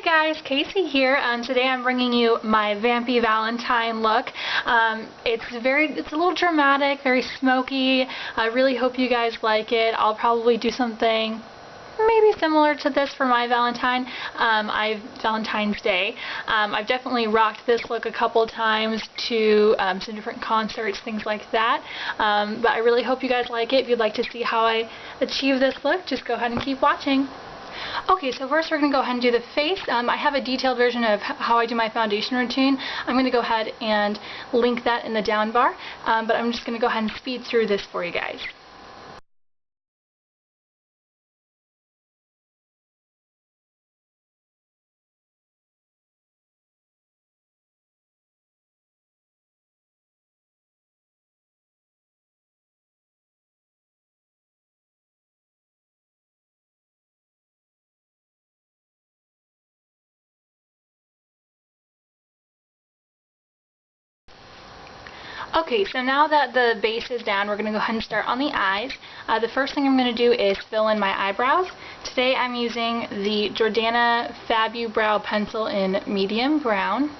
guys, Casey here, and today I'm bringing you my Vampy Valentine look. It's a little dramatic, very smoky. I really hope you guys like it. I'll probably do something maybe similar to this for my Valentine's Day. I've definitely rocked this look a couple times to some different concerts, things like that. But I really hope you guys like it. If you'd like to see how I achieve this look, just go ahead and keep watching. Okay, so first we're going to go ahead and do the face. I have a detailed version of how I do my foundation routine. I'm going to go ahead and link that in the down bar, but I'm just going to go ahead and speed through this for you guys. Okay, so now that the base is down, we're going to go ahead and start on the eyes. The first thing I'm going to do is fill in my eyebrows. Today I'm using the Jordana Fabu Brow Pencil in medium brown.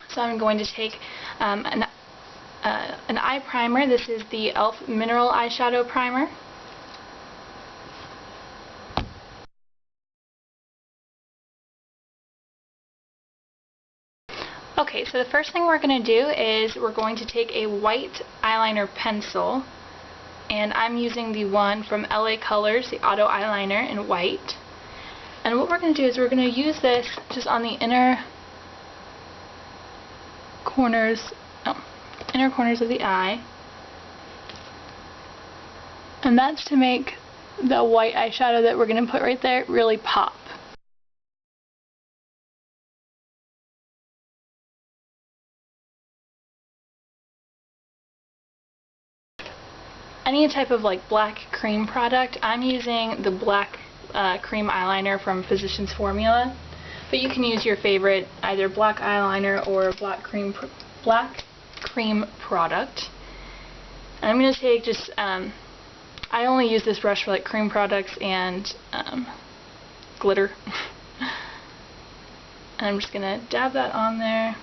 So I'm going to take an eye primer. This is the e.l.f. Mineral Eyeshadow Primer. Okay, so the first thing we're going to do is we're going to take a white eyeliner pencil, and I'm using the one from LA Colors, the Auto Eyeliner in white. And what we're going to do is we're going to use this just on the inner corners of the eye. And that's to make the white eyeshadow that we're going to put right there really pop. Any type of like black cream product, I'm using the black cream eyeliner from Physicians Formula, but you can use your favorite either black eyeliner or black cream product. And I'm going to take just I only use this brush for like cream products and glitter. And I'm just going to dab that on there.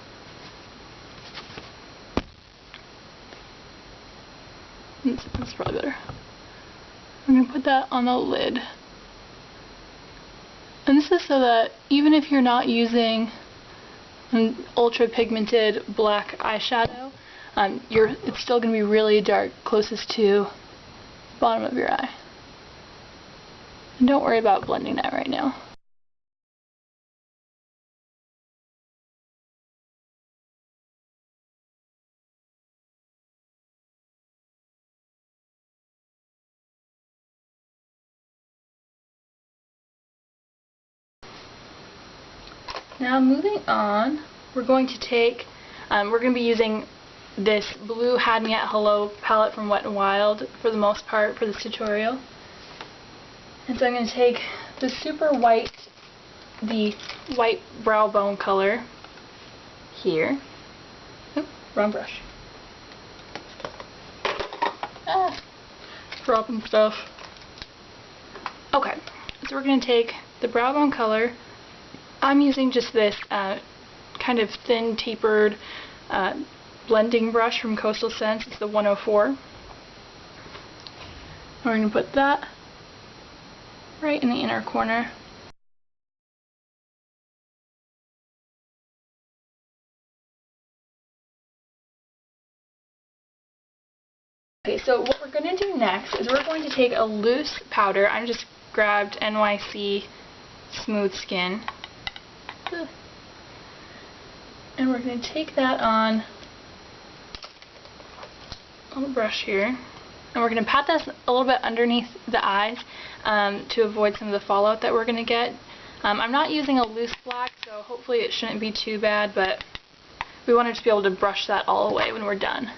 That's probably better. I'm going to put that on the lid. And this is so that even if you're not using an ultra pigmented black eyeshadow, it's still going to be really dark closest to the bottom of your eye. And don't worry about blending that right now. Now moving on, we're going to be using this blue Had Me at Hello palette from Wet n Wild for the most part for this tutorial. And so I'm going to take the white brow bone color here. Oop, wrong brush. Dropping stuff. Okay, so we're going to take the brow bone color. I'm using just this kind of thin, tapered blending brush from Coastal Scents. It's the 104. We're going to put that right in the inner corner. Okay, so what we're going to do next is we're going to take a loose powder. I just grabbed NYC Smooth Skin. And we're going to take that on a little brush here, and we're going to pat this a little bit underneath the eyes to avoid some of the fallout that we're going to get. I'm not using a loose black, so hopefully it shouldn't be too bad, but we want to just be able to brush that all away when we're done.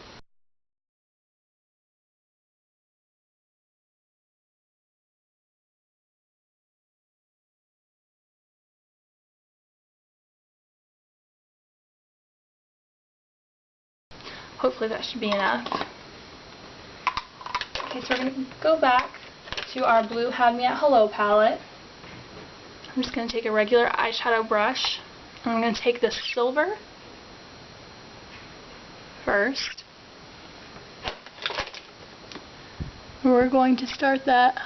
Hopefully that should be enough. Okay, so we're going to go back to our blue Had Me at Hello palette. I'm just going to take a regular eyeshadow brush. I'm going to take the silver first. We're going to start that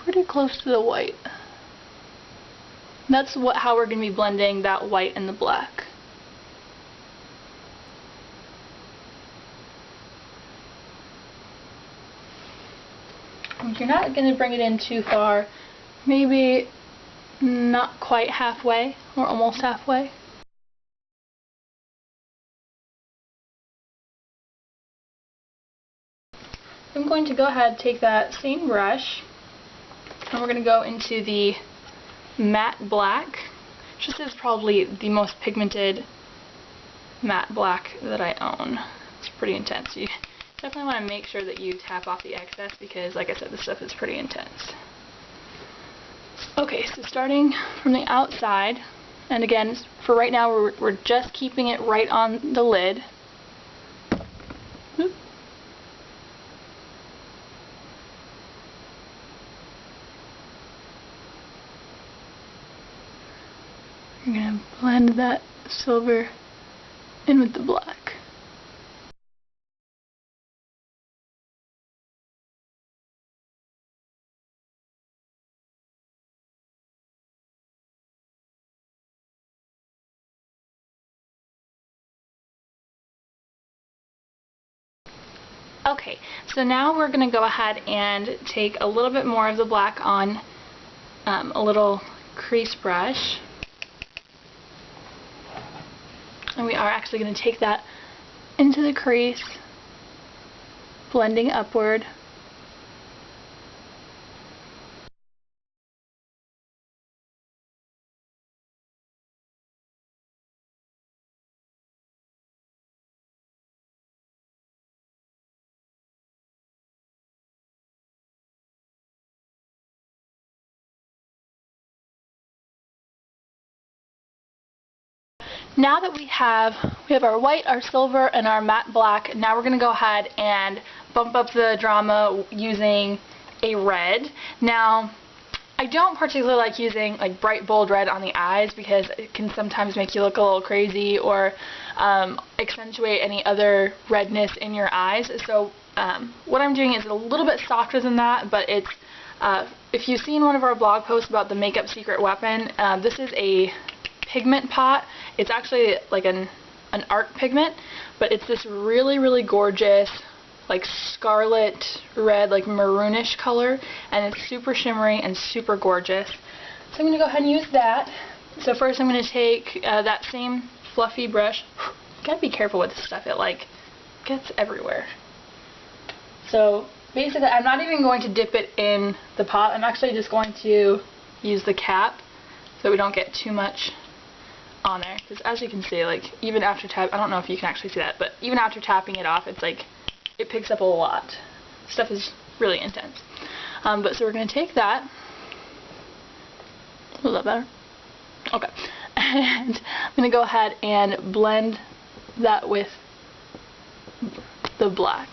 pretty close to the white. That's how we're going to be blending that white and the black. You're not going to bring it in too far, maybe not quite halfway or almost halfway. I'm going to go ahead and take that same brush and we're going to go into the matte black. This is probably the most pigmented matte black that I own. It's pretty intense. You definitely want to make sure that you tap off the excess because, like I said, this stuff is pretty intense. Okay, so starting from the outside, and again, for right now, we're just keeping it right on the lid. Oop. You're going to blend that silver in with the black. Okay, so now we're going to go ahead and take a little bit more of the black on a little crease brush. And we are actually going to take that into the crease, blending upward. Now that we have our white, our silver, and our matte black, now we're going to go ahead and bump up the drama using a red. Now, I don't particularly like using like bright bold red on the eyes because it can sometimes make you look a little crazy or accentuate any other redness in your eyes. So what I'm doing is a little bit softer than that, but it's if you've seen one of our blog posts about the makeup secret weapon, this is a pigment pot. It's actually like an art pigment, but it's this really, really gorgeous like scarlet red, like maroonish color, and it's super shimmery and super gorgeous. So I'm going to go ahead and use that. So first I'm going to take that same fluffy brush. You gotta be careful with this stuff, it like gets everywhere. So basically I'm not even going to dip it in the pot, I'm actually just going to use the cap so we don't get too much on there, because as you can see, like even after I don't know if you can actually see that, but even after tapping it off, it's like it picks up a lot. Stuff is really intense. But so we're going to take that. Was that better? Okay. And I'm going to go ahead and blend that with the black.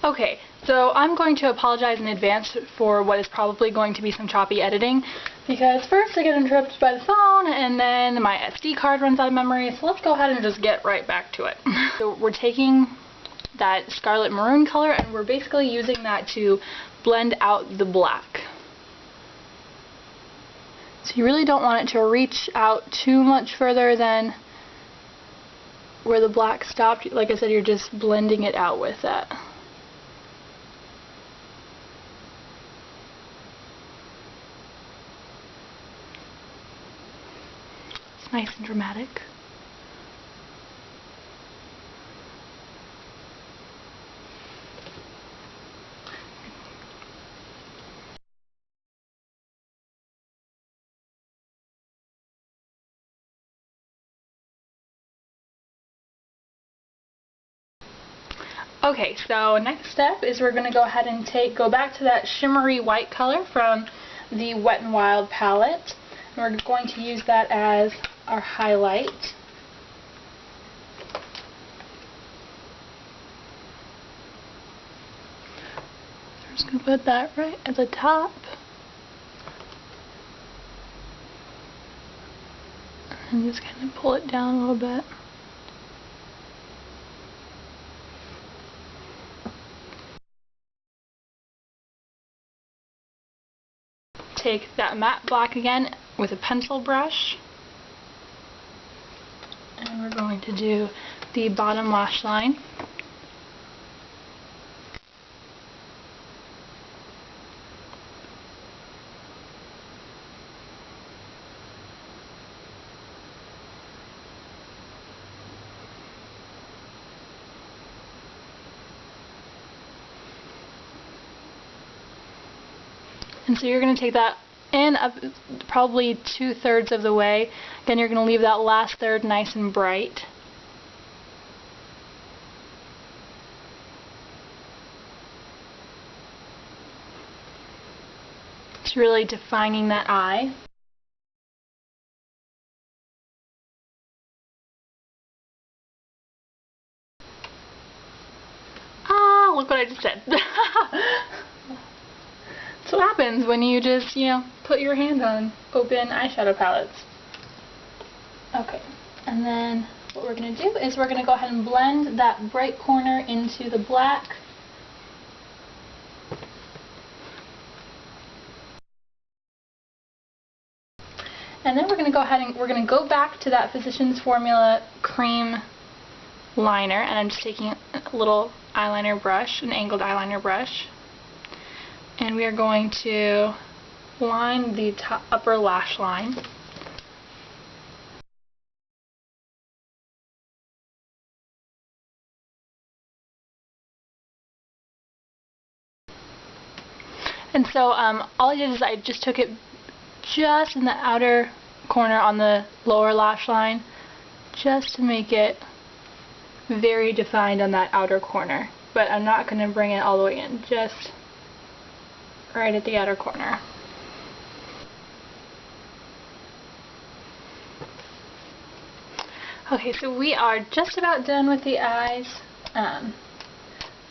Okay, so I'm going to apologize in advance for what is probably going to be some choppy editing, because first I get interrupted by the phone and then my SD card runs out of memory, so let's go ahead and just get right back to it. So we're taking that scarlet maroon color and we're basically using that to blend out the black. So you really don't want it to reach out too much further than where the black stopped. Like I said, you're just blending it out with that. It's nice and dramatic. Okay, so next step is we're going to go ahead and go back to that shimmery white color from the Wet n Wild palette. And we're going to use that as our highlight. I'm gonna put that right at the top. And just kind of pull it down a little bit. Take that matte black again with a pencil brush. And we're going to do the bottom lash line. And so you're going to take that in up probably 2/3 of the way. Then you're going to leave that last third nice and bright. It's really defining that eye. Ah, look what I just did. That's what happens when you just, put your hand on open eyeshadow palettes. Okay, and then what we're going to do is we're going to go ahead and blend that bright corner into the black. And then we're going to go ahead and we're going to go back to that Physicians Formula cream liner, and I'm just taking a little eyeliner brush, an angled eyeliner brush. And we are going to line the upper lash line. And so all I did is I just took it just in the outer corner on the lower lash line, just to make it very defined on that outer corner. But I'm not going to bring it all the way in, just right at the outer corner. Okay, so we are just about done with the eyes.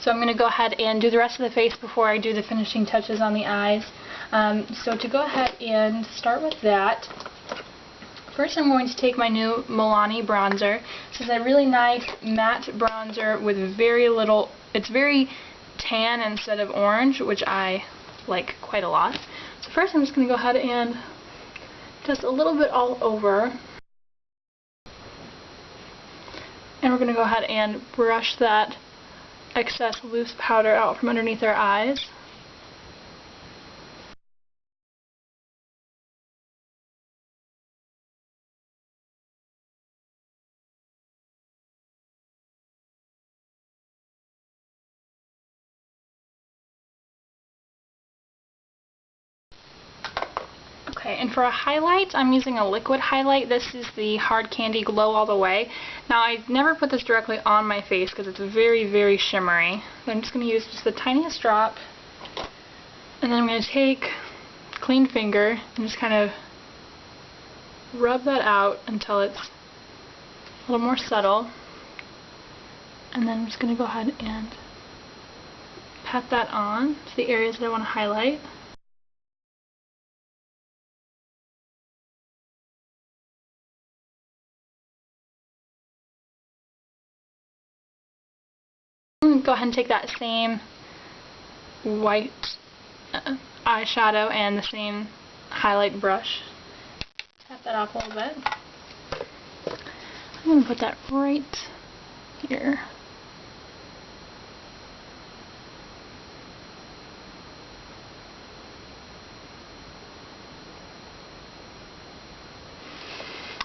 So I'm going to go ahead and do the rest of the face before I do the finishing touches on the eyes. So to go ahead and start with that, first I'm going to take my new Milani bronzer. This is a really nice matte bronzer with very little, it's very tan instead of orange, which I like quite a lot. So first I'm just going to go ahead and just a little bit all over. And we're going to go ahead and brush that excess loose powder out from underneath our eyes. Okay, and for a highlight, I'm using a liquid highlight. This is the Hard Candy Glow All the Way. Now, I never put this directly on my face because it's very, very shimmery. So I'm just going to use just the tiniest drop, and then I'm going to take a clean finger and just kind of rub that out until it's a little more subtle. And then I'm just going to go ahead and pat that on to the areas that I want to highlight. Go ahead and take that same white eyeshadow and the same highlight brush. Tap that off a little bit. I'm going to put that right here.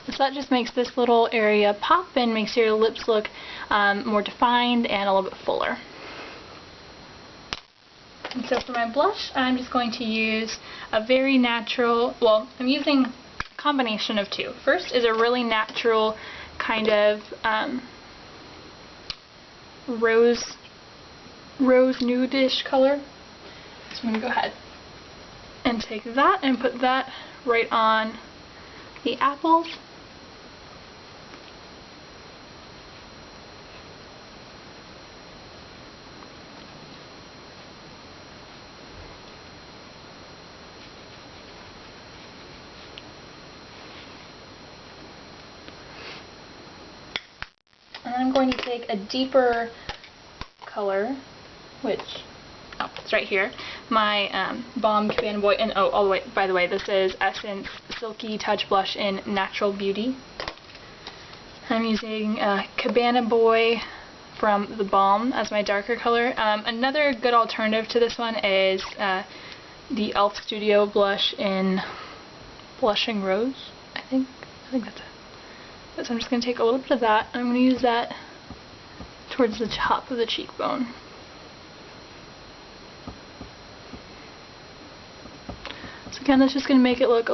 So that just makes this little area pop and makes your lips look more defined and a little bit fuller. And so for my blush, I'm just going to use a very natural, well, I'm using a combination of two. First is a really natural kind of rose nude-ish color. So I'm going to go ahead and take that and put that right on the apples. And then I'm going to take a deeper color, which, oh, it's right here, my Balm Cabana Boy, and oh, all the way, by the way, this is Essence Silky Touch Blush in Natural Beauty. I'm using Cabana Boy from the Balm as my darker color. Another good alternative to this one is the e.l.f. Studio blush in Blushing Rose, I think that's it. So I'm just going to take a little bit of that, and I'm going to use that towards the top of the cheekbone. So again, that's just going to make it look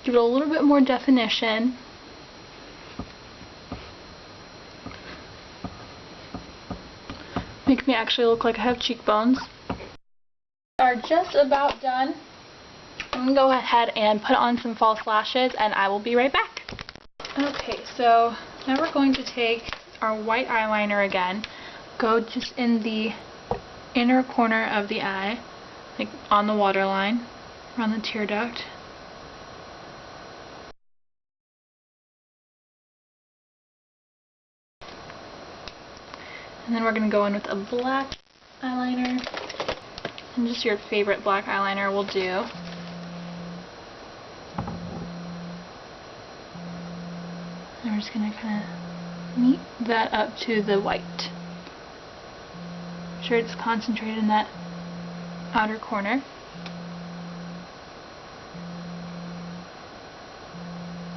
give it a little bit more definition. Makes me actually look like I have cheekbones. Are just about done. I'm going to go ahead and put on some false lashes, and I will be right back. Okay, so now we're going to take our white eyeliner again, go just in the inner corner of the eye, like on the waterline, around the tear duct. And then we're going to go in with a black eyeliner, and just your favorite black eyeliner will do. And we're just going to kind of meet that up to the white. Make sure it's concentrated in that outer corner.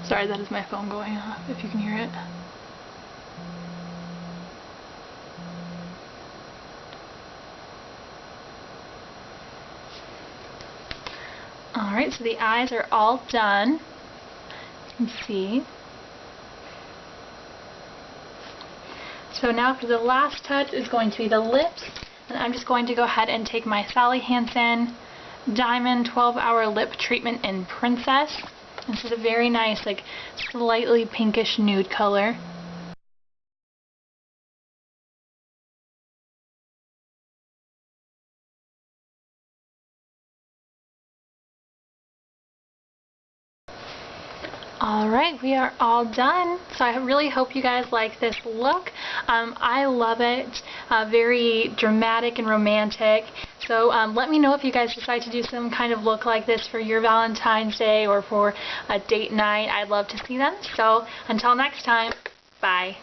Sorry, that is my phone going off, if you can hear it. Alright, so the eyes are all done. You can see. So now for the last touch is going to be the lips, and I'm just going to go ahead and take my Sally Hansen Diamond 12-Hour Lip Treatment in Princess. This is a very nice, like, slightly pinkish nude color. Alright, we are all done. So I really hope you guys like this look. I love it. Very dramatic and romantic. So let me know if you guys decide to do some kind of look like this for your Valentine's Day or for a date night. I'd love to see them. So until next time, bye.